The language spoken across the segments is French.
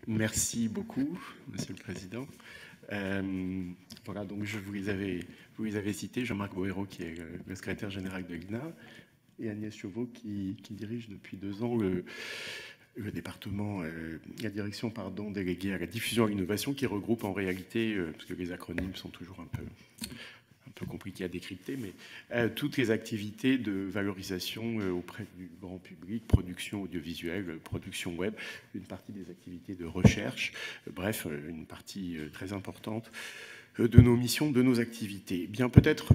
Merci beaucoup, Monsieur le Président. Voilà, donc vous les avez cités, Jean-Marc Bohéreau, qui est le secrétaire général de l'INA, et Agnès Chauveau, qui dirige depuis 2 ans le département, la direction, pardon, déléguée à la diffusion et à l'innovation, qui regroupe en réalité, parce que les acronymes sont toujours un peu compliqué à décrypter, mais toutes les activités de valorisation auprès du grand public, production audiovisuelle, production web, une partie des activités de recherche, bref, une partie très importante de nos missions, de nos activités. Bien peut-être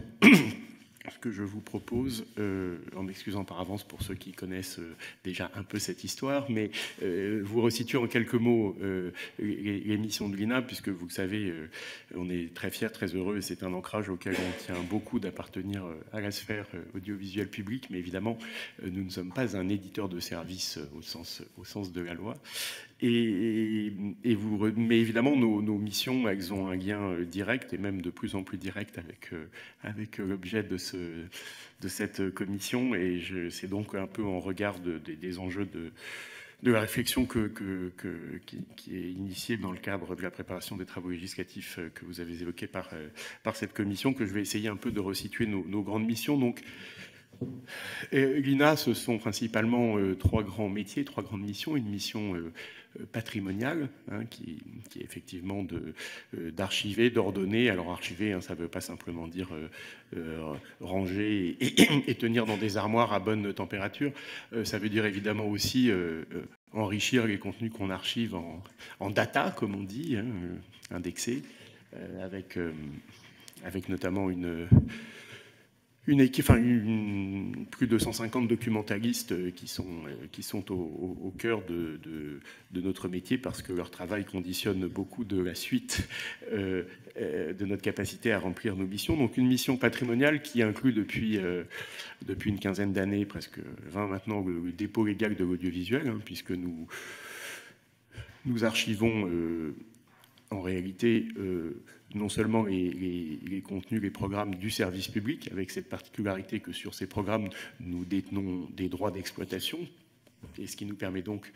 ce que je vous propose, en m'excusant par avance pour ceux qui connaissent déjà un peu cette histoire, mais vous resituer en quelques mots les missions de l'INA, puisque vous le savez, on est très fiers, très heureux, et c'est un ancrage auquel on tient beaucoup d'appartenir à la sphère audiovisuelle publique, mais évidemment, nous ne sommes pas un éditeur de services au sens de la loi. Mais évidemment, nos missions, elles ont un lien direct et même de plus en plus direct avec l'objet de cette commission. Et c'est donc un peu en regard des enjeux de la réflexion qui est initiée dans le cadre de la préparation des travaux législatifs que vous avez évoqués par cette commission que je vais essayer un peu de resituer nos grandes missions. Donc, l'INA, ce sont principalement trois grands métiers, trois grandes missions. Une mission patrimoniale, qui est effectivement d'archiver, d'ordonner. Alors archiver, ça ne veut pas simplement dire ranger et tenir dans des armoires à bonne température. Ça veut dire évidemment aussi enrichir les contenus qu'on archive en data, comme on dit, indexés, avec notamment plus de 150 documentalistes qui sont au cœur de notre métier parce que leur travail conditionne beaucoup de la suite de notre capacité à remplir nos missions. Donc une mission patrimoniale qui inclut depuis une quinzaine d'années, presque 20 maintenant, le dépôt légal de l'audiovisuel, puisque nous archivons en réalité non seulement les contenus, les programmes du service public, avec cette particularité que sur ces programmes, nous détenons des droits d'exploitation, et ce qui nous permet donc,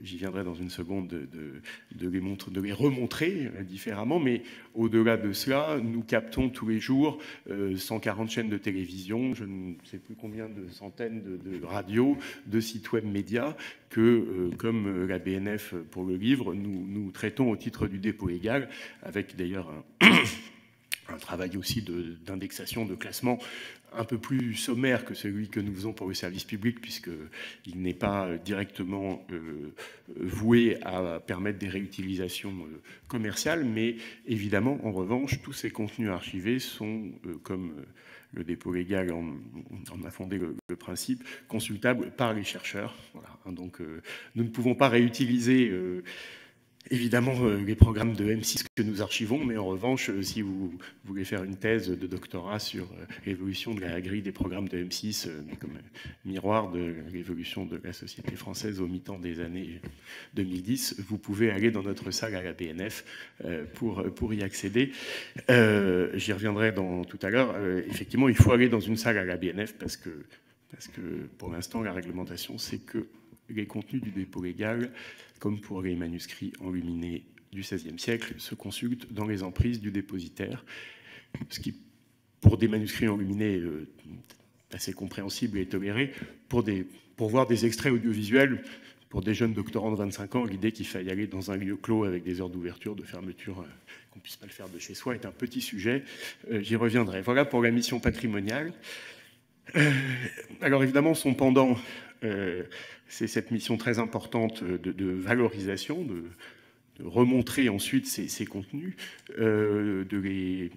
j'y viendrai dans une seconde, de les remontrer différemment, mais au-delà de cela, nous captons tous les jours 140 chaînes de télévision, je ne sais plus combien de centaines de radios, de sites web médias, que, comme la BNF pour le livre, nous traitons au titre du dépôt légal, avec d'ailleurs un travail aussi d'indexation, de classement un peu plus sommaire que celui que nous faisons pour le service public, puisqu'il n'est pas directement voué à permettre des réutilisations commerciales, mais évidemment, en revanche, tous ces contenus archivés sont, comme le dépôt légal en a fondé le principe, consultables par les chercheurs. Voilà. Donc, nous ne pouvons pas réutiliser évidemment les programmes de M6 que nous archivons, mais en revanche, si vous voulez faire une thèse de doctorat sur l'évolution de la grille des programmes de M6, comme miroir de l'évolution de la société française au mi-temps des années 2010, vous pouvez aller dans notre salle à la BNF pour y accéder. J'y reviendrai tout à l'heure. Effectivement, il faut aller dans une salle à la BNF parce que pour l'instant, la réglementation, c'est que les contenus du dépôt légal, comme pour les manuscrits enluminés du XVIe siècle, se consultent dans les emprises du dépositaire, ce qui, pour des manuscrits enluminés, assez compréhensible et toléré. Pour voir des extraits audiovisuels, pour des jeunes doctorants de 25 ans, l'idée qu'il faille aller dans un lieu clos avec des heures d'ouverture, de fermeture, qu'on ne puisse pas le faire de chez soi, est un petit sujet. J'y reviendrai. Voilà pour la mission patrimoniale. Alors évidemment, son pendant, c'est cette mission très importante de valorisation, de remontrer ensuite ces contenus, de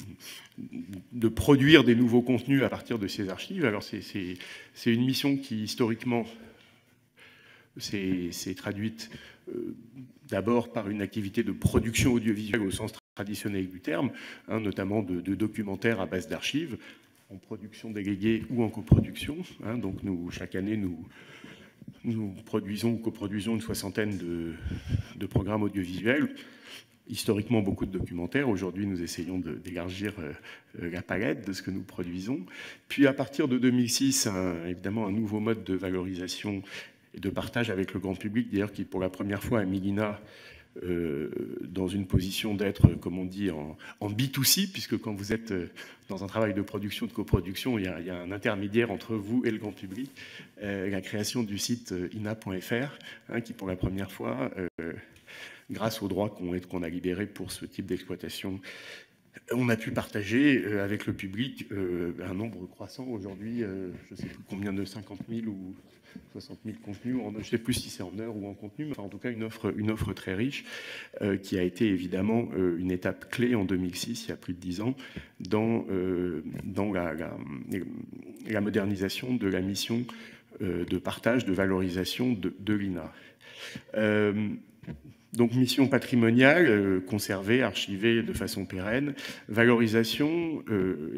produire des nouveaux contenus à partir de ces archives. Alors c'est une mission qui historiquement s'est traduite d'abord par une activité de production audiovisuelle au sens traditionnel du terme, notamment de documentaires à base d'archives, en production déléguée ou en coproduction. Donc chaque année, nous produisons ou coproduisons une soixantaine de programmes audiovisuels, historiquement beaucoup de documentaires. Aujourd'hui, nous essayons d'élargir la palette de ce que nous produisons. Puis à partir de 2006, évidemment, un nouveau mode de valorisation et de partage avec le grand public, d'ailleurs qui pour la première fois à Milina dans une position d'être, comme on dit, en B2C, puisque quand vous êtes dans un travail de production, de coproduction, il y a un intermédiaire entre vous et le grand public, la création du site ina.fr, hein, qui pour la première fois, grâce aux droits qu'on a libérés pour ce type d'exploitation, on a pu partager avec le public un nombre croissant aujourd'hui, je ne sais plus combien de 50 000 ou 60 000 contenus, je ne sais plus si c'est en heures ou en contenu, mais enfin, en tout cas une offre très riche qui a été évidemment une étape clé en 2006, il y a plus de 10 ans, dans la modernisation de la mission de partage, de valorisation de l'INA. Donc mission patrimoniale, conservée, archivée de façon pérenne, valorisation,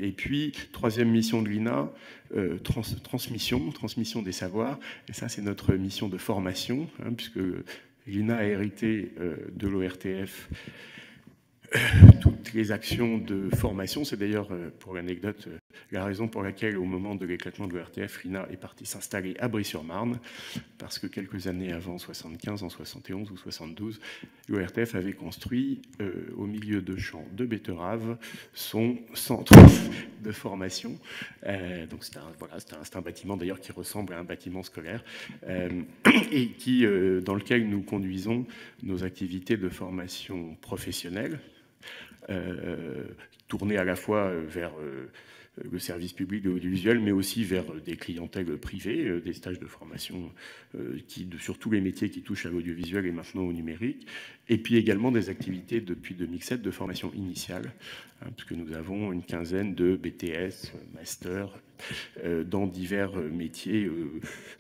et puis troisième mission de l'INA, transmission des savoirs. Et ça, c'est notre mission de formation, hein, puisque l'INA a hérité de l'ORTF toutes les actions de formation. C'est d'ailleurs, pour l'anecdote, la raison pour laquelle, au moment de l'éclatement de l'ORTF, l'INA est partie s'installer à Brie-sur-Marne, parce que quelques années avant, 75, en 71 ou 72, l'ORTF avait construit, au milieu de champs de betteraves, son centre de formation. Donc c'est un bâtiment d'ailleurs qui ressemble à un bâtiment scolaire, et dans lequel nous conduisons nos activités de formation professionnelle, tournées à la fois vers le service public de l'audiovisuel, mais aussi vers des clientèles privées, des stages de formation sur tous les métiers qui touchent à l'audiovisuel et maintenant au numérique, et puis également des activités depuis 2007 de formation initiale, hein, puisque nous avons une quinzaine de BTS, master, dans divers métiers,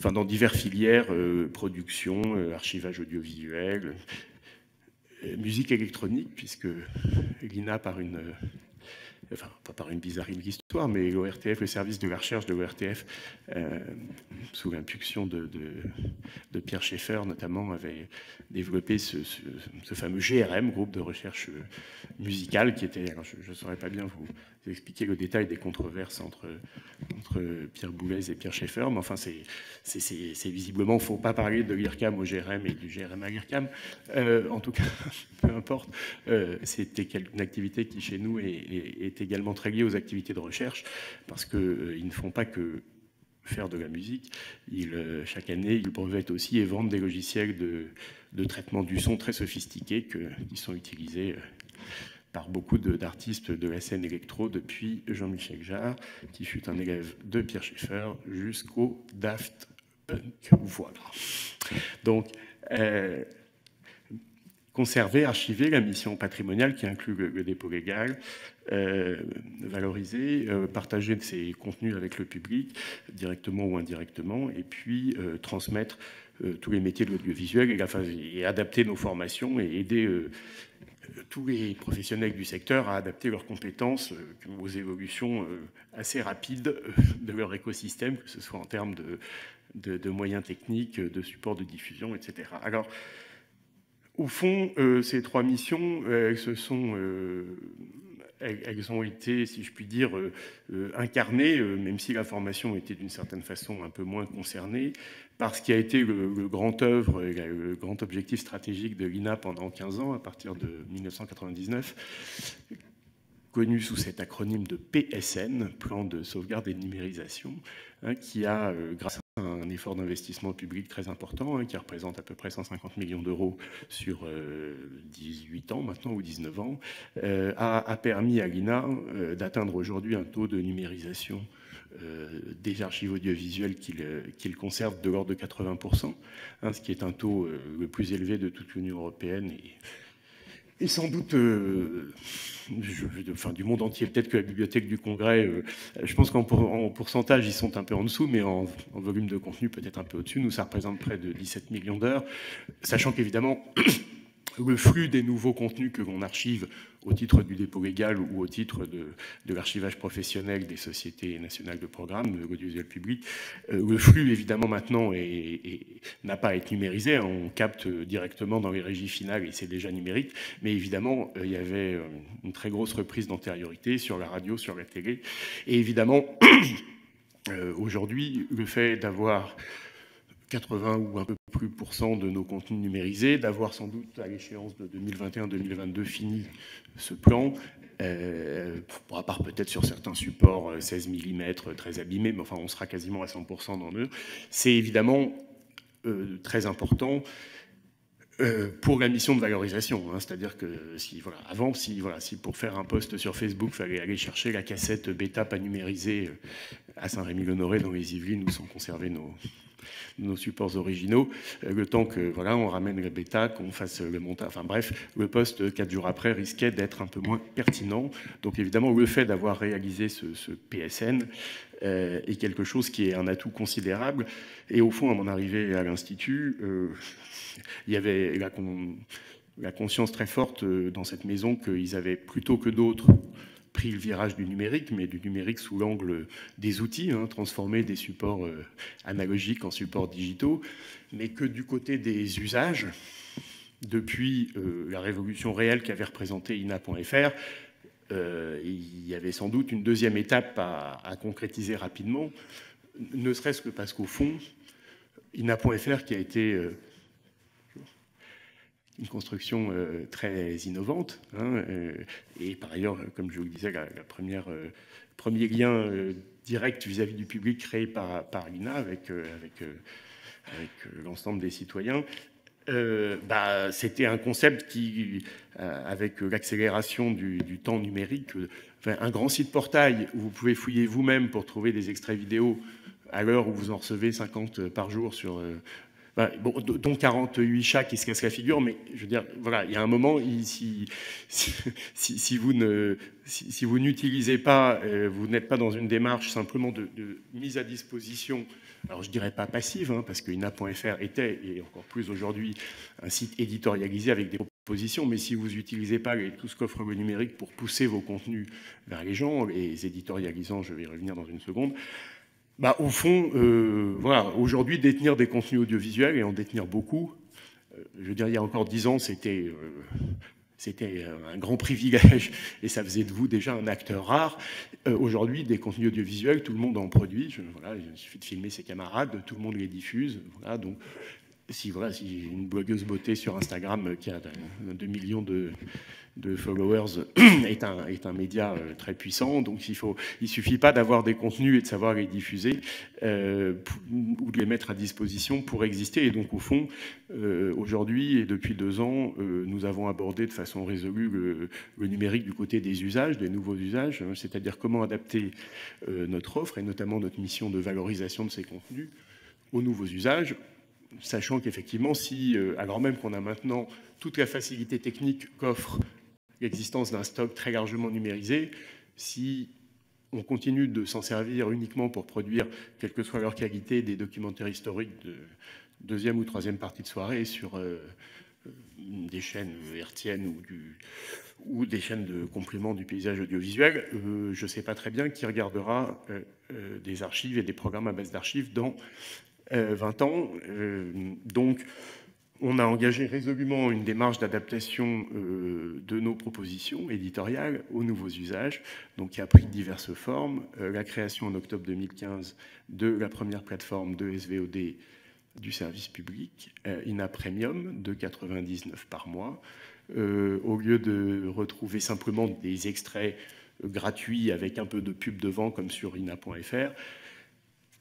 dans diverses filières, production, archivage audiovisuel, musique électronique, puisque l'INA, pas par une bizarrerie de l'histoire, mais l'ORTF, le service de la recherche de l'ORTF, sous l'impulsion de Pierre Schaeffer notamment, avait développé ce fameux GRM, groupe de recherche musicale, qui était, alors je ne saurais pas bien vous expliquer le détail des controverses entre Pierre Boulez et Pierre Schaeffer, mais enfin c'est visiblement, il ne faut pas parler de l'IRCAM au GRM et du GRM à l'IRCAM. En tout cas, peu importe, c'était une activité qui chez nous est également très liée aux activités de recherche, parce qu'ils ne font pas que faire de la musique. Chaque année, ils brevettent aussi et vendent des logiciels de traitement du son très sophistiqués qui sont utilisés par beaucoup d'artistes de la scène électro, depuis Jean-Michel Jarre, qui fut un élève de Pierre Schaeffer, jusqu'au Daft Punk. Voilà. Donc, conserver, archiver la mission patrimoniale qui inclut le dépôt légal, valoriser, partager ses contenus avec le public, directement ou indirectement, et puis transmettre tous les métiers de l'audiovisuel et adapter nos formations et aider tous les professionnels du secteur à adapter leurs compétences aux évolutions assez rapides de leur écosystème, que ce soit en termes de moyens techniques, de support de diffusion, etc. Alors, au fond, ces trois missions, elles ont été, si je puis dire, incarnées, même si la formation était d'une certaine façon un peu moins concernée, par ce qui a été le grand œuvre, le grand objectif stratégique de l'INA pendant 15 ans, à partir de 1999, connu sous cet acronyme de PSN, Plan de sauvegarde et de numérisation, hein, qui a, grâce à un effort d'investissement public très important, hein, qui représente à peu près 150 millions d'euros sur 18 ans maintenant, ou 19 ans, a permis à l'INA d'atteindre aujourd'hui un taux de numérisation des archives audiovisuelles qu'il conserve de l'ordre de 80%, hein, ce qui est un taux le plus élevé de toute l'Union européenne et sans doute du monde entier. Peut-être que la Bibliothèque du Congrès, je pense qu'en pourcentage, ils sont un peu en dessous, mais en volume de contenu, peut-être un peu au-dessus. Nous, ça représente près de 17 millions d'heures, sachant qu'évidemment, le flux des nouveaux contenus que l'on archive au titre du dépôt légal ou au titre de l'archivage professionnel des sociétés nationales de programme, de l'audiovisuel public, le flux, évidemment, maintenant n'a pas à être numérisé. On capte directement dans les régies finales et c'est déjà numérique. Mais évidemment, il y avait une très grosse reprise d'antériorité sur la radio, sur la télé. Et évidemment, aujourd'hui, le fait d'avoir 80 ou un peu plus % de nos contenus numérisés, d'avoir sans doute à l'échéance de 2021-2022 fini ce plan, à part peut-être sur certains supports 16 mm très abîmés, mais enfin on sera quasiment à 100% dans eux. C'est évidemment très important pour la mission de valorisation, hein, c'est-à-dire que si pour faire un post sur Facebook, il fallait aller chercher la cassette bêta pas numérisée à Saint-Rémy-l'Honoré dans les Yvelines où sont conservés nos supports originaux, le temps que on ramène la bêta, qu'on fasse le montage, enfin bref, le post 4 jours après risquait d'être un peu moins pertinent. Donc évidemment, le fait d'avoir réalisé ce PSN est quelque chose qui est un atout considérable. Et au fond, à mon arrivée à l'Institut, il y avait la conscience très forte dans cette maison qu'ils avaient, plutôt que d'autres, pris le virage du numérique, mais du numérique sous l'angle des outils, hein, transformer des supports analogiques en supports digitaux, mais que du côté des usages, depuis la révolution réelle qu'avait représentée INA.fr, il y avait sans doute une deuxième étape à concrétiser rapidement, ne serait-ce que parce qu'au fond, INA.fr, qui a été une construction très innovante, hein, et par ailleurs, comme je vous le disais, premier lien direct vis-à-vis du public créé par l'INA avec l'ensemble des citoyens, c'était un concept qui, avec l'accélération du temps numérique, un grand site portail où vous pouvez fouiller vous-même pour trouver des extraits vidéo à l'heure où vous en recevez 50 par jour sur... dont 48 chats qui se cassent la figure, mais je veux dire, voilà, il y a un moment, si vous n'utilisez pas, vous n'êtes pas dans une démarche simplement de mise à disposition, alors je dirais pas passive, hein, parce que INA.fr était, et encore plus aujourd'hui, un site éditorialisé avec des propositions, mais si vous n'utilisez pas tout ce qu'offre le numérique pour pousser vos contenus vers les gens, les éditorialisants, je vais y revenir dans une seconde, au fond, aujourd'hui, détenir des contenus audiovisuels et en détenir beaucoup, je veux dire, il y a encore 10 ans, c'était un grand privilège et ça faisait de vous déjà un acteur rare. Aujourd'hui, des contenus audiovisuels, tout le monde en produit. Il suffit de filmer ses camarades, tout le monde les diffuse. Voilà, donc, si une blogueuse beauté sur Instagram qui a 2 millions de followers est un média très puissant, donc il suffit pas d'avoir des contenus et de savoir les diffuser ou de les mettre à disposition pour exister. Et donc au fond, aujourd'hui et depuis 2 ans, nous avons abordé de façon résolue le numérique du côté des usages, des nouveaux usages, c'est-à-dire comment adapter notre offre et notamment notre mission de valorisation de ces contenus aux nouveaux usages, sachant qu'effectivement, alors même qu'on a maintenant toute la facilité technique qu'offre l'existence d'un stock très largement numérisé, si on continue de s'en servir uniquement pour produire, quelle que soit leur qualité, des documentaires historiques de deuxième ou troisième partie de soirée sur des chaînes hertziennes ou des chaînes de complément du paysage audiovisuel, je ne sais pas très bien qui regardera des archives et des programmes à base d'archives dans 20 ans. Donc, on a engagé résolument une démarche d'adaptation de nos propositions éditoriales aux nouveaux usages, donc qui a pris diverses formes. La création en octobre 2015 de la première plateforme de SVOD du service public, INA Premium, de 99 par mois. Au lieu de retrouver simplement des extraits gratuits avec un peu de pub devant, comme sur INA.fr,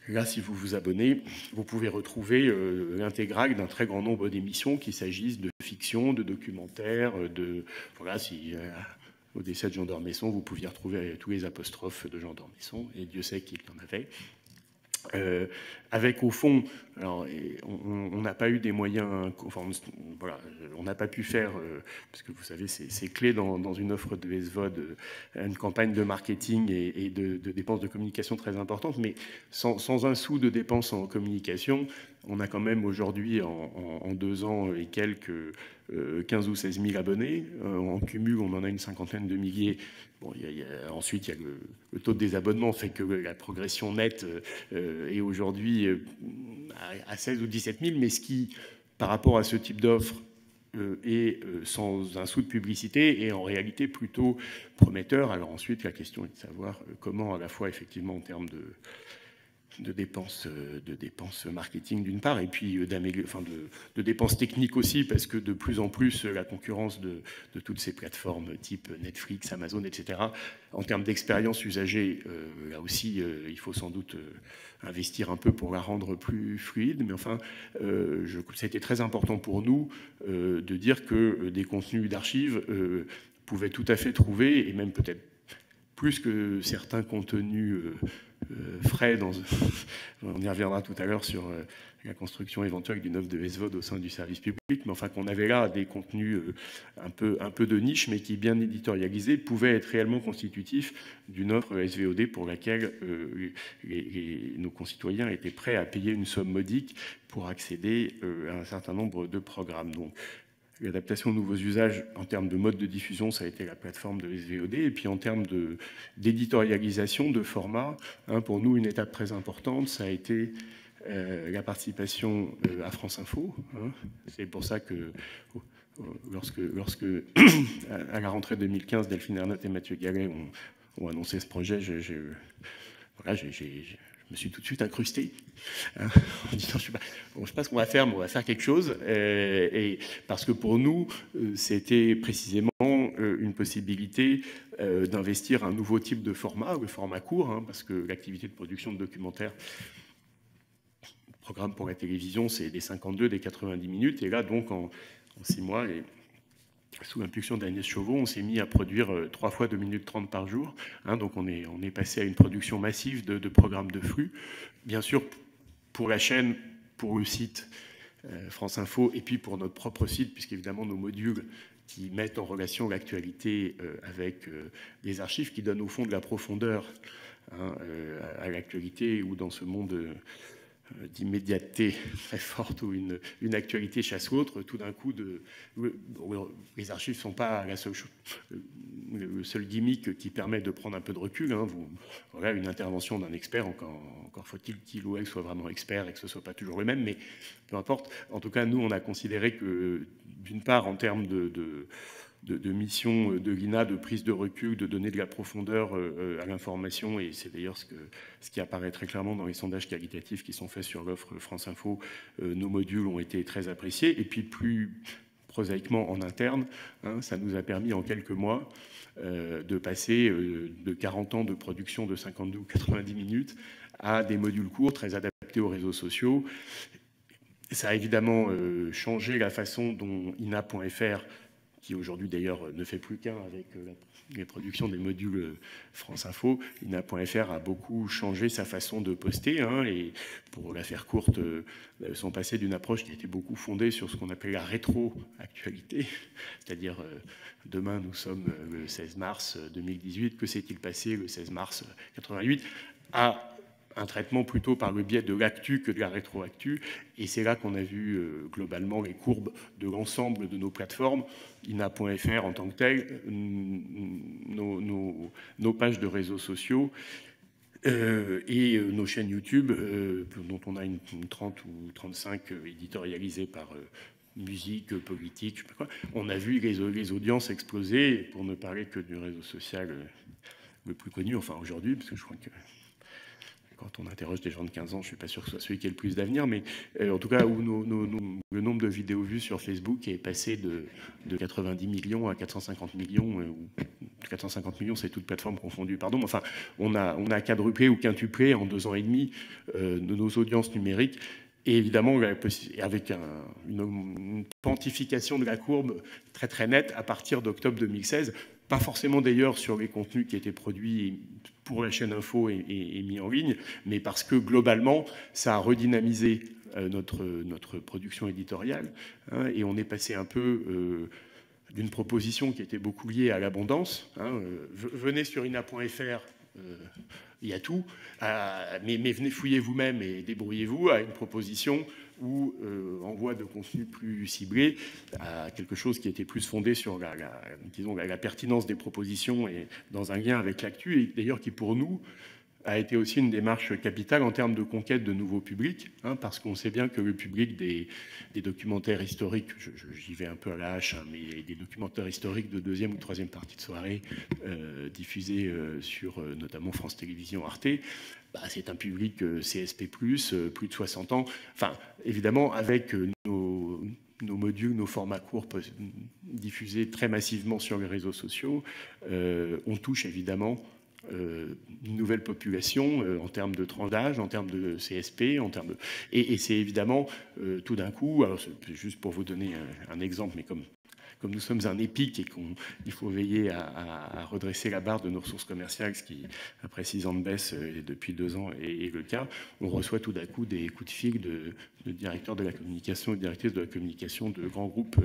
là, si vous vous abonnez, vous pouvez retrouver l'intégrale d'un très grand nombre d'émissions, qu'il s'agisse de fiction, de documentaires, au décès de Jean d'Ormesson, vous pouviez retrouver tous les apostrophes de Jean d'Ormesson, et Dieu sait qu'il y en avait. Avec au fond, alors, on n'a pas eu des moyens, on n'a pas pu faire, parce que vous savez, c'est clé dans une offre de SVOD, une campagne de marketing et de dépenses de communication très importantes, mais sans un sou de dépenses en communication, on a quand même aujourd'hui, en 2 ans et quelques, 15 ou 16 000 abonnés. En cumul, on en a une cinquantaine de milliers. Bon, ensuite, il y a le taux de désabonnement fait que la progression nette est aujourd'hui à 16 ou 17 000, mais ce qui, par rapport à ce type d'offre, est sans un sou de publicité, est en réalité plutôt prometteur. Alors ensuite, la question est de savoir comment, à la fois, effectivement, en termes dépenses marketing d'une part, et puis de dépenses techniques aussi, parce que de plus en plus la concurrence de toutes ces plateformes type Netflix, Amazon, etc., en termes d'expérience usagée, là aussi, il faut sans doute investir un peu pour la rendre plus fluide, mais enfin, ça a été très important pour nous de dire que des contenus d'archives pouvaient tout à fait trouver, et même peut-être plus que certains contenus frais, on y reviendra tout à l'heure sur la construction éventuelle d'une offre de SVOD au sein du service public, mais enfin qu'on avait là des contenus un peu de niche, mais qui, bien éditorialisés, pouvaient être réellement constitutifs d'une offre SVOD pour laquelle nos concitoyens étaient prêts à payer une somme modique pour accéder à un certain nombre de programmes. Donc, l'adaptation aux nouveaux usages en termes de mode de diffusion, ça a été la plateforme de SVOD. Et puis en termes d'éditorialisation, de format, pour nous, une étape très importante, ça a été la participation à France Info. C'est pour ça que lorsque à la rentrée 2015, Delphine Ernotte et Mathieu Gallet ont annoncé ce projet, je me suis tout de suite incrusté en disant je sais pas ce qu'on va faire, mais on va faire quelque chose. Et parce que pour nous, c'était précisément une possibilité d'investir un nouveau type de format, le format court, parce que l'activité de production de documentaires, programme pour la télévision, c'est des 52, des 90 minutes. Et là, donc, en 6 mois, et sous l'impulsion d'Agnès Chauveau, on s'est mis à produire 3 fois 2 minutes 30 par jour. Donc on est passé à une production massive de programmes de flux. Bien sûr, pour la chaîne, pour le site France Info, et puis pour notre propre site, puisqu'évidemment nos modules qui mettent en relation l'actualité avec les archives, qui donnent au fond de la profondeur à l'actualité, ou dans ce monde d'immédiateté très forte, ou une actualité chasse l'autre, tout d'un coup, les archives ne sont pas la seule chose, le seul gimmick qui permet de prendre un peu de recul. Voilà, une intervention d'un expert, encore faut-il qu'il ou elle soit vraiment expert et que ce ne soit pas toujours le même, mais peu importe. En tout cas, nous, on a considéré que, d'une part, en termes de mission de l'INA, de prise de recul, de donner de la profondeur à l'information, et c'est d'ailleurs ce qui apparaît très clairement dans les sondages qualitatifs qui sont faits sur l'offre France Info. Nos modules ont été très appréciés, et puis plus prosaïquement en interne, ça nous a permis en quelques mois de passer de 40 ans de production de 52 ou 90 minutes à des modules courts très adaptés aux réseaux sociaux. Ça a évidemment changé la façon dont INA.fr, qui aujourd'hui d'ailleurs ne fait plus qu'un avec les productions des modules France Info, INA.fr a beaucoup changé sa façon de poster, et pour la faire courte, sont passés d'une approche qui était beaucoup fondée sur ce qu'on appelait la rétro-actualité, c'est-à-dire demain nous sommes le 16 mars 2018, que s'est-il passé le 16 mars 88, à un traitement plutôt par le biais de l'actu que de la rétroactu. Et c'est là qu'on a vu globalement les courbes de l'ensemble de nos plateformes, INA.fr en tant que tel, nos pages de réseaux sociaux et nos chaînes YouTube, dont on a une 30 ou 35 éditorialisées par musique, politique, je sais pas quoi. On a vu les audiences exploser, pour ne parler que du réseau social le plus connu, enfin aujourd'hui, parce que je crois que quand on interroge des gens de 15 ans, je ne suis pas sûr que ce soit celui qui ait le plus d'avenir, mais en tout cas, où le nombre de vidéos vues sur Facebook est passé de 90 millions à 450 millions, ou 450 millions, c'est toute plateforme confondue, pardon. Enfin, on a quadruplé ou quintuplé en 2 ans et demi de nos audiences numériques. Et évidemment, avec une quantification de la courbe très très nette à partir d'octobre 2016, pas forcément d'ailleurs sur les contenus qui étaient produits pour la chaîne Info et mis en ligne, mais parce que globalement, ça a redynamisé notre production éditoriale, et on est passé un peu d'une proposition qui était beaucoup liée à l'abondance. Venez sur ina.fr, il y a tout, mais venez fouiller vous-même et débrouillez-vous, à une proposition ou envoi de contenu plus ciblé, à quelque chose qui était plus fondé sur la pertinence des propositions et dans un lien avec l'actu, et d'ailleurs qui pour nous a été aussi une démarche capitale en termes de conquête de nouveaux publics, hein, parce qu'on sait bien que le public des documentaires historiques, j'y vais un peu à la hache, hein, mais des documentaires historiques de deuxième ou troisième partie de soirée diffusés sur notamment France Télévisions, Arte, bah, c'est un public CSP+, plus de 60 ans. Enfin, évidemment, avec nos modules, nos formats courts diffusés très massivement sur les réseaux sociaux, on touche évidemment une nouvelle population en termes de tranche d'âge, en termes de CSP, en termes de... Et c'est évidemment tout d'un coup, alors c'est juste pour vous donner un exemple, mais comme nous sommes un EPIC et qu'il faut veiller à redresser la barre de nos ressources commerciales, ce qui, après 6 ans de baisse depuis 2 ans, est le cas, on reçoit tout d'un coup des coups de fil de directeurs de la communication et de directrices de la communication de grands groupes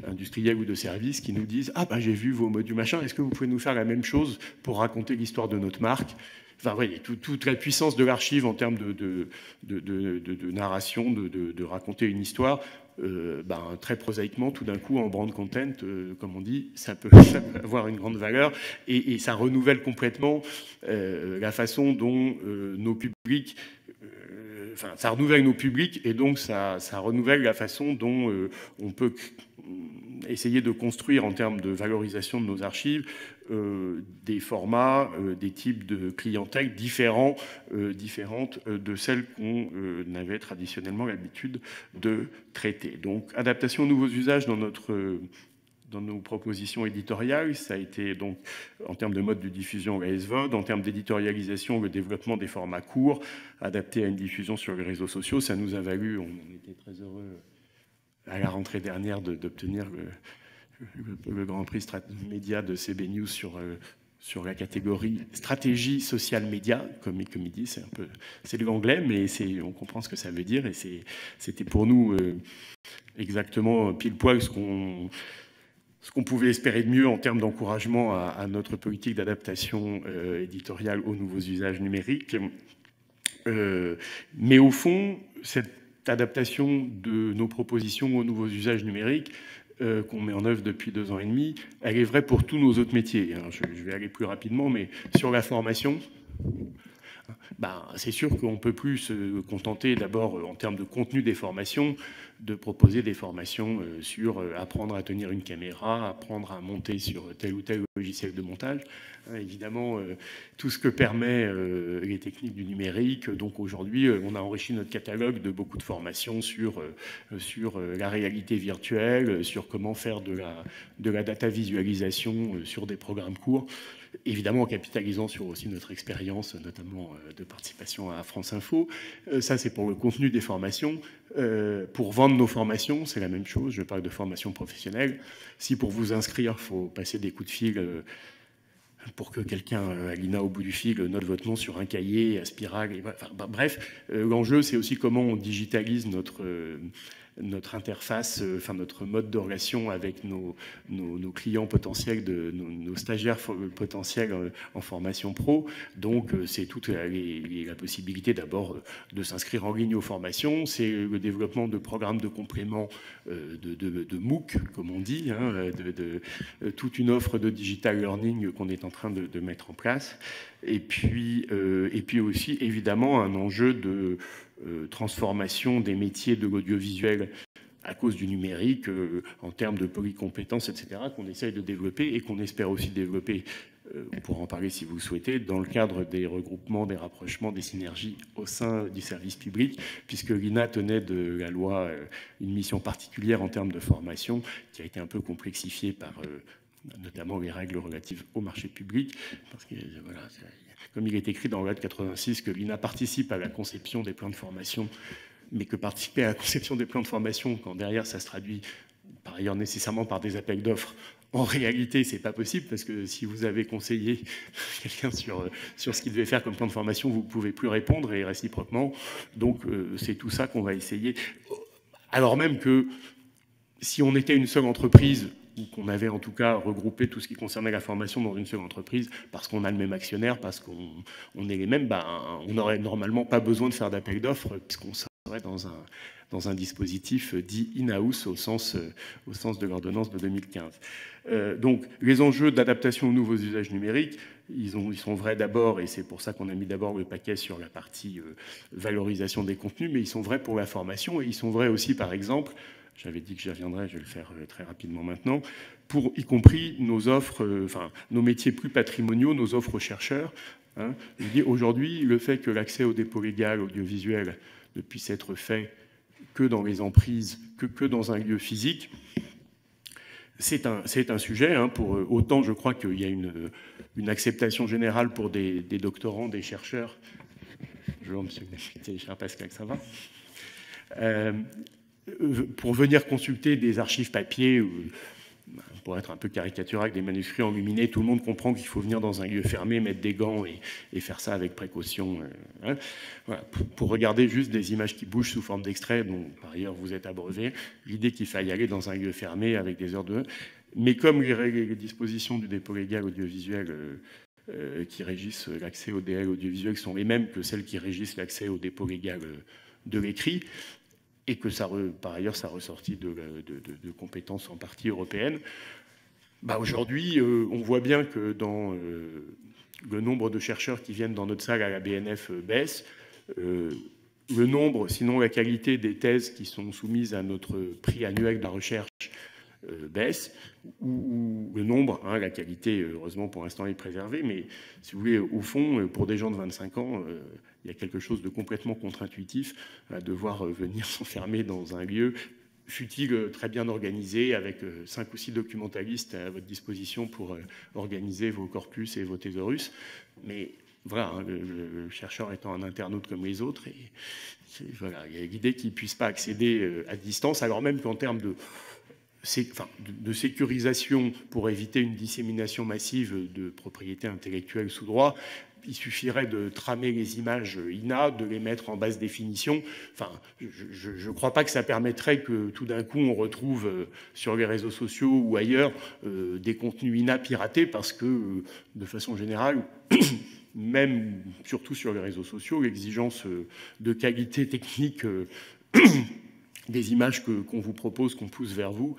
industriels ou de services qui nous disent « Ah, ben j'ai vu vos modules machin, est-ce que vous pouvez nous faire la même chose pour raconter l'histoire de notre marque ?» Enfin, voyez, toute la puissance de l'archive en termes de narration, de raconter une histoire, très prosaïquement, tout d'un coup, en brand content, comme on dit, ça peut avoir une grande valeur et ça renouvelle complètement la façon dont nos publics... Enfin, ça renouvelle nos publics et donc ça renouvelle la façon dont on peut essayer de construire en termes de valorisation de nos archives des formats, des types de clientèle différentes de celles qu'on avait traditionnellement l'habitude de traiter. Donc, adaptation aux nouveaux usages dans nos propositions éditoriales, ça a été donc en termes de mode de diffusion la SVOD, en termes d'éditorialisation, le développement des formats courts adaptés à une diffusion sur les réseaux sociaux. Ça nous a valu, on était très heureux à la rentrée dernière d'obtenir le Grand Prix Média de CB News sur la catégorie stratégie social média, comme il dit, c'est de l'anglais, mais on comprend ce que ça veut dire et c'était pour nous exactement pile poil ce qu'on pouvait espérer de mieux en termes d'encouragement à notre politique d'adaptation éditoriale aux nouveaux usages numériques. Mais au fond, cette adaptation de nos propositions aux nouveaux usages numériques qu'on met en œuvre depuis 2 ans et demi, elle est vraie pour tous nos autres métiers. Alors, je vais aller plus rapidement, mais sur la formation, c'est sûr qu'on ne peut plus se contenter d'abord en termes de contenu des formations, de proposer des formations sur apprendre à tenir une caméra, apprendre à monter sur tel ou tel logiciel de montage. Évidemment, tout ce que permet les techniques du numérique. Donc aujourd'hui, on a enrichi notre catalogue de beaucoup de formations sur la réalité virtuelle, sur comment faire de la data visualisation sur des programmes courts. Évidemment en capitalisant sur aussi notre expérience, notamment de participation à France Info. Ça, c'est pour le contenu des formations. Pour vendre nos formations, c'est la même chose. Je parle de formation professionnelle. Si pour vous inscrire, il faut passer des coups de fil pour que quelqu'un, à l'INA, au bout du fil, note votre nom sur un cahier, à Spiral. Bref, l'enjeu, c'est aussi comment on digitalise notre interface, notre mode de relation avec nos clients potentiels, nos stagiaires potentiels en formation pro. Donc, c'est toute la possibilité d'abord de s'inscrire en ligne aux formations. C'est le développement de programmes de complément de MOOC, comme on dit, toute une offre de digital learning qu'on est en train de mettre en place. Et puis aussi, évidemment, un enjeu de transformation des métiers de l'audiovisuel à cause du numérique, en termes de polycompétences, etc., qu'on essaye de développer et qu'on espère aussi développer, on pourra en parler si vous le souhaitez, dans le cadre des regroupements, des rapprochements, des synergies au sein du service public, puisque l'INA tenait de la loi une mission particulière en termes de formation, qui a été un peu complexifiée par notamment les règles relatives au marché public, parce que voilà, comme il est écrit dans la loi de 86 que l'INA participe à la conception des plans de formation, mais que participer à la conception des plans de formation, quand derrière ça se traduit par ailleurs nécessairement par des appels d'offres, en réalité, c'est pas possible, parce que si vous avez conseillé quelqu'un sur ce qu'il devait faire comme plan de formation, vous ne pouvez plus répondre, et réciproquement. Donc, c'est tout ça qu'on va essayer. Alors même que, si on était une seule entreprise, ou qu'on avait en tout cas regroupé tout ce qui concernait la formation dans une seule entreprise, parce qu'on a le même actionnaire, parce qu'on est les mêmes, on n'aurait normalement pas besoin de faire d'appel d'offres, puisqu'on serait serait dans un dispositif dit in-house au sens de l'ordonnance de 2015. Donc les enjeux d'adaptation aux nouveaux usages numériques, ils sont vrais d'abord, et c'est pour ça qu'on a mis d'abord le paquet sur la partie valorisation des contenus, mais ils sont vrais pour la formation, et ils sont vrais aussi, par exemple, j'avais dit que j'y reviendrai, je vais le faire très rapidement maintenant, pour y compris nos offres, nos métiers plus patrimoniaux, nos offres aux chercheurs. Hein. Aujourd'hui, le fait que l'accès au dépôt légal audiovisuel ne puisse être fait que dans les emprises, que dans un lieu physique, c'est un sujet. Hein, autant je crois qu'il y a une acceptation générale pour des doctorants, des chercheurs. Je vois monsieur cher Pascal, ça va pour venir consulter des archives papier, pour être un peu caricatural, des manuscrits enluminés, tout le monde comprend qu'il faut venir dans un lieu fermé, mettre des gants et faire ça avec précaution. Hein. Voilà. Pour regarder juste des images qui bougent sous forme d'extrait, dont par ailleurs vous êtes abreuvé, l'idée qu'il faille aller dans un lieu fermé avec des heures de... Mais comme les dispositions du dépôt légal audiovisuel qui régissent l'accès au DL audiovisuel sont les mêmes que celles qui régissent l'accès au dépôt légal de l'écrit, et que ça, par ailleurs, ça ressortit de compétences en partie européennes, aujourd'hui, on voit bien que dans le nombre de chercheurs qui viennent dans notre salle à la BNF baisse, le nombre, sinon la qualité des thèses qui sont soumises à notre prix annuel de la recherche baisse, ou le nombre, hein, la qualité, heureusement pour l'instant, est préservée, mais si vous voulez, au fond, pour des gens de 25 ans, il y a quelque chose de complètement contre-intuitif à devoir venir s'enfermer dans un lieu, fut-il très bien organisé, avec 5 ou 6 documentalistes à votre disposition pour organiser vos corpus et vos thésaurus. Mais voilà, hein, le chercheur étant un internaute comme les autres, et voilà, il y a l'idée qu'il ne puisse pas accéder à distance, alors même qu'en termes de sécurisation pour éviter une dissémination massive de propriété intellectuelle sous droit, il suffirait de tramer les images INA, de les mettre en basse définition. Enfin, je ne crois pas que ça permettrait que tout d'un coup on retrouve sur les réseaux sociaux ou ailleurs des contenus INA piratés, parce que de façon générale, même surtout sur les réseaux sociaux, l'exigence de qualité technique des images qu'on vous propose, qu'on pousse vers vous,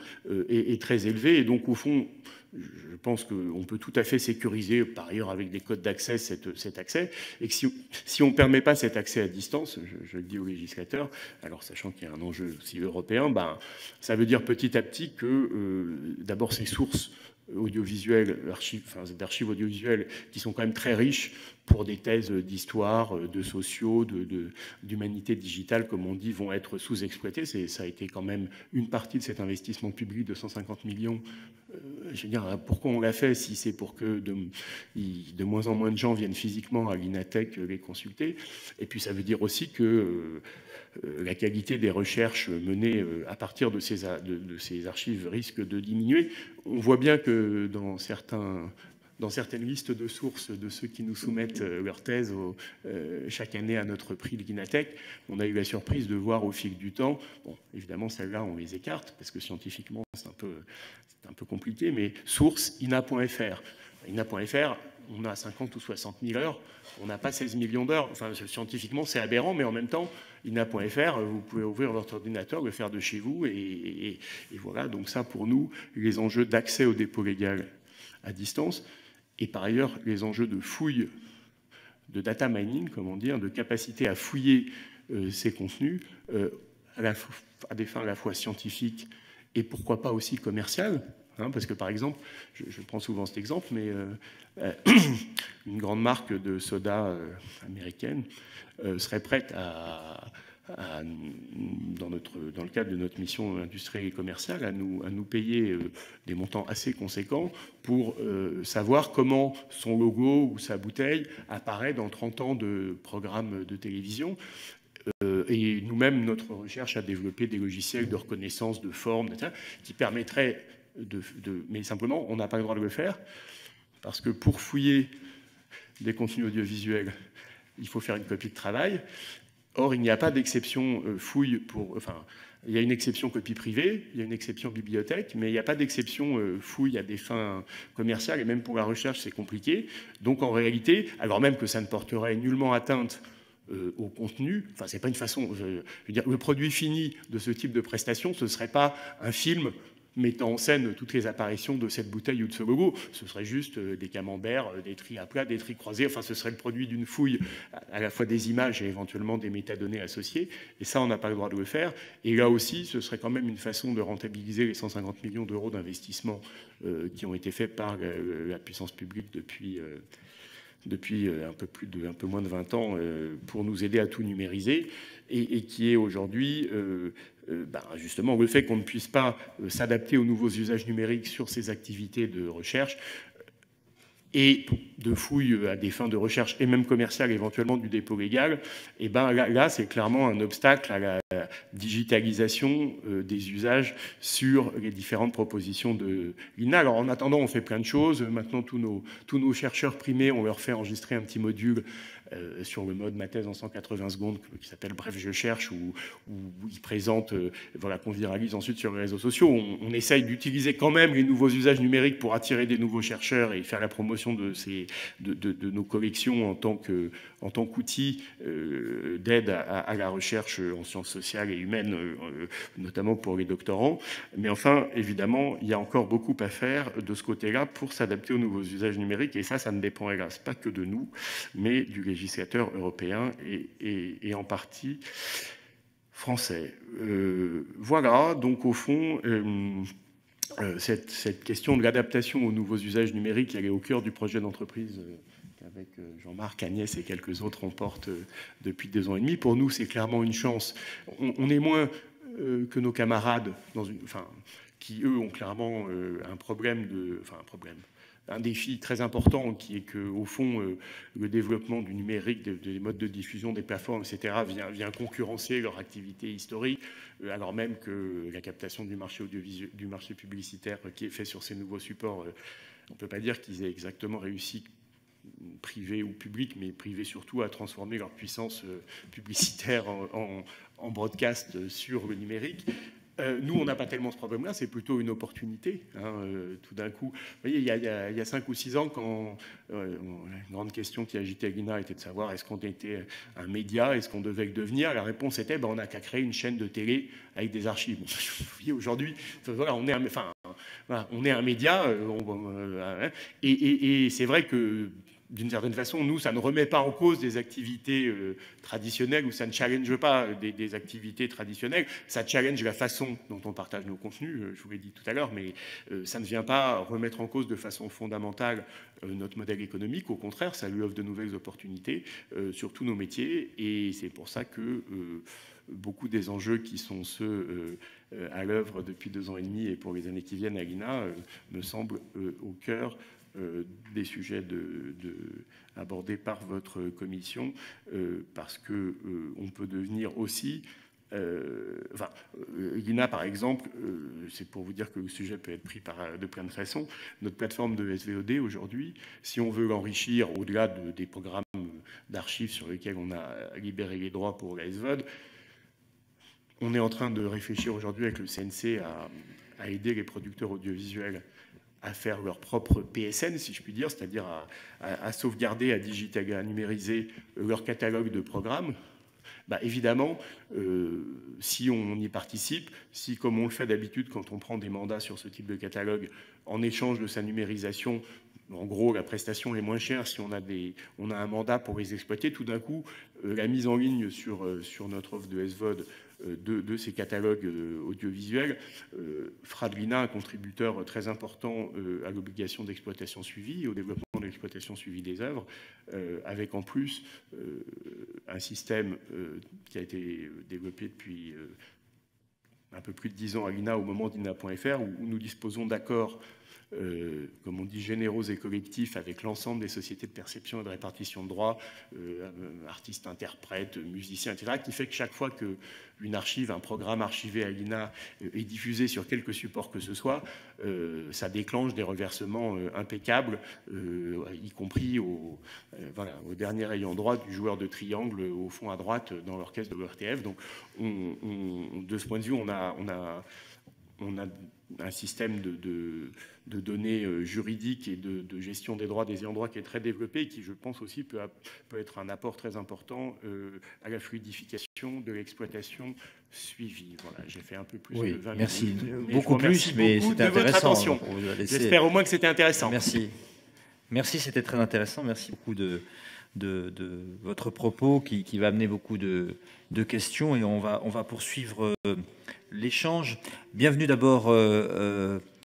est très élevée. Et donc, au fond, je pense qu'on peut tout à fait sécuriser, par ailleurs, avec des codes d'accès, cet accès. Et que si on ne permet pas cet accès à distance, je le dis aux législateurs, alors sachant qu'il y a un enjeu aussi européen, ça veut dire petit à petit que, d'abord, ces sources audiovisuelles, d'archives audiovisuelles qui sont quand même très riches pour des thèses d'histoire, de sociaux, d'humanité digitale, comme on dit, vont être sous-exploitées. Ça a été quand même une partie de cet investissement public de 150 millions. Je veux dire, pourquoi on l'a fait si c'est pour que de moins en moins de gens viennent physiquement à l'Inatech les consulter? Et puis ça veut dire aussi que la qualité des recherches menées à partir de ces archives risque de diminuer. On voit bien que dans certaines listes de sources de ceux qui nous soumettent leurs thèses chaque année à notre prix de l'Inatech, on a eu la surprise de voir au fil du temps, bon, évidemment celles-là on les écarte parce que scientifiquement c'est un peu compliqué, mais source ina.fr. ina.fr, on a 50 ou 60 000 heures, on n'a pas 16 millions d'heures. Enfin, scientifiquement, c'est aberrant, mais en même temps, ina.fr, vous pouvez ouvrir votre ordinateur, le faire de chez vous, et voilà. Donc ça, pour nous, les enjeux d'accès au dépôt légal à distance, et par ailleurs, les enjeux de fouille, de data mining, comment dire, de capacité à fouiller ces contenus à des fins à la fois scientifiques et pourquoi pas aussi commerciales. Hein, parce que, par exemple, je prends souvent cet exemple, mais une grande marque de soda américaine serait prête dans le cadre de notre mission industrielle et commerciale, à nous payer des montants assez conséquents pour savoir comment son logo ou sa bouteille apparaît dans 30 ans de programmes de télévision. Et nous-mêmes, notre recherche a développé des logiciels de reconnaissance de forme, etc., qui permettraient mais simplement, on n'a pas le droit de le faire, parce que pour fouiller des contenus audiovisuels, il faut faire une copie de travail. Or, il n'y a pas d'exception fouille il y a une exception copie privée, il y a une exception bibliothèque, mais il n'y a pas d'exception fouille à des fins commerciales, et même pour la recherche, c'est compliqué. Donc, en réalité, alors même que ça ne porterait nullement atteinte au contenu. Enfin, c'est pas une façon... Je veux dire, le produit fini de ce type de prestation, ce ne serait pas un film mettant en scène toutes les apparitions de cette bouteille ou de ce logo. Ce serait juste des camemberts, des tris à plat, des tris croisés. Enfin, ce serait le produit d'une fouille à la fois des images et éventuellement des métadonnées associées. Et ça, on n'a pas le droit de le faire. Et là aussi, ce serait quand même une façon de rentabiliser les 150 millions d'euros d'investissement qui ont été faits par la puissance publique depuis un peu moins de 20 ans pour nous aider à tout numériser et qui est aujourd'hui justement le fait qu'on ne puisse pas s'adapter aux nouveaux usages numériques sur ces activités de recherche et de fouilles à des fins de recherche et même commerciales, éventuellement du dépôt légal, et là c'est clairement un obstacle à la digitalisation des usages sur les différentes propositions de l'INA. Alors en attendant, on fait plein de choses. Maintenant, tous nos chercheurs primés, on leur fait enregistrer un petit module sur le mode ma thèse en 180 secondes qui s'appelle Bref, je cherche, où ils présentent, voilà, qu'on viralise ensuite sur les réseaux sociaux. On essaye d'utiliser quand même les nouveaux usages numériques pour attirer des nouveaux chercheurs et faire la promotion de nos collections en tant qu'outil d'aide à la recherche en sciences sociales et humaines, notamment pour les doctorants. Mais enfin, évidemment, il y a encore beaucoup à faire de ce côté-là pour s'adapter aux nouveaux usages numériques. Et ça ne dépend hélas pas que de nous, mais du législateur européen et en partie français. Voilà, donc au fond, cette question de l'adaptation aux nouveaux usages numériques, elle est au cœur du projet d'entreprise qu'avec Jean-Marc, Agnès et quelques autres on porte depuis 2 ans et demi. Pour nous, c'est clairement une chance. On est moins que nos camarades qui, eux, ont clairement un défi très important qui est qu'au fond, le développement du numérique, des modes de diffusion, des plateformes, etc., vient concurrencer leur activité historique, alors même que la captation du marché audiovisuel, du marché publicitaire qui est fait sur ces nouveaux supports, on ne peut pas dire qu'ils aient exactement réussi, privé ou public, mais privé surtout, à transformer leur puissance publicitaire en broadcast sur le numérique. Nous, on n'a pas tellement ce problème-là, c'est plutôt une opportunité. Tout d'un coup, vous voyez, il y a 5 ou 6 ans, quand la grande question qui agitait l'INA était de savoir est-ce qu'on était un média, est-ce qu'on devait le devenir, la réponse était on n'a qu'à créer une chaîne de télé avec des archives. Bon, vous voyez, aujourd'hui, voilà, on est un média, et c'est vrai que d'une certaine façon, nous, ça ne remet pas en cause des activités traditionnelles ou ça ne challenge pas des activités traditionnelles. Ça challenge la façon dont on partage nos contenus, je vous l'ai dit tout à l'heure, mais ça ne vient pas remettre en cause de façon fondamentale notre modèle économique. Au contraire, ça lui offre de nouvelles opportunités sur tous nos métiers. Et c'est pour ça que beaucoup des enjeux qui sont ceux à l'œuvre depuis 2 ans et demi et pour les années qui viennent à l'INA me semblent au cœur des sujets abordés par votre commission, parce qu'on peut devenir aussi... l'INA, par exemple, c'est pour vous dire que le sujet peut être pris de plein de façons. Notre plateforme de SVOD, aujourd'hui, si on veut l'enrichir au-delà des programmes d'archives sur lesquels on a libéré les droits pour la SVOD, on est en train de réfléchir aujourd'hui avec le CNC à aider les producteurs audiovisuels à faire leur propre PSN, si je puis dire, c'est-à-dire à sauvegarder, à numériser leur catalogue de programmes. Évidemment, si on y participe, si comme on le fait d'habitude quand on prend des mandats sur ce type de catalogue, en échange de sa numérisation, en gros, la prestation est moins chère si on a un mandat pour les exploiter. Tout d'un coup, la mise en ligne sur notre offre de SVOD de ces catalogues audiovisuels fera de l'INA un contributeur très important à l'obligation d'exploitation suivie et au développement de l'exploitation suivie des œuvres, avec en plus un système qui a été développé depuis un peu plus de 10 ans à l'INA au moment d'INA.fr, où nous disposons d'accords comme on dit, généraux et collectifs avec l'ensemble des sociétés de perception et de répartition de droits, artistes, interprètes, musiciens, etc., qui fait que chaque fois qu'une archive, un programme archivé à l'INA est diffusé sur quelque support que ce soit, ça déclenche des reversements impeccables, y compris au dernier ayant droit du joueur de triangle au fond à droite dans l'orchestre de l'ORTF. Donc, de ce point de vue, on a on a un système de données juridiques et de gestion des droits des ayants droit qui est très développé et qui, je pense aussi, peut être un apport très important à la fluidification de l'exploitation suivie. Voilà, j'ai fait un peu plus de 20 minutes. Beaucoup plus, mais c'était intéressant. J'espère au moins que c'était intéressant. Merci. Merci, c'était très intéressant. Merci beaucoup de votre propos qui va amener beaucoup de questions et on va poursuivre l'échange. Bienvenue d'abord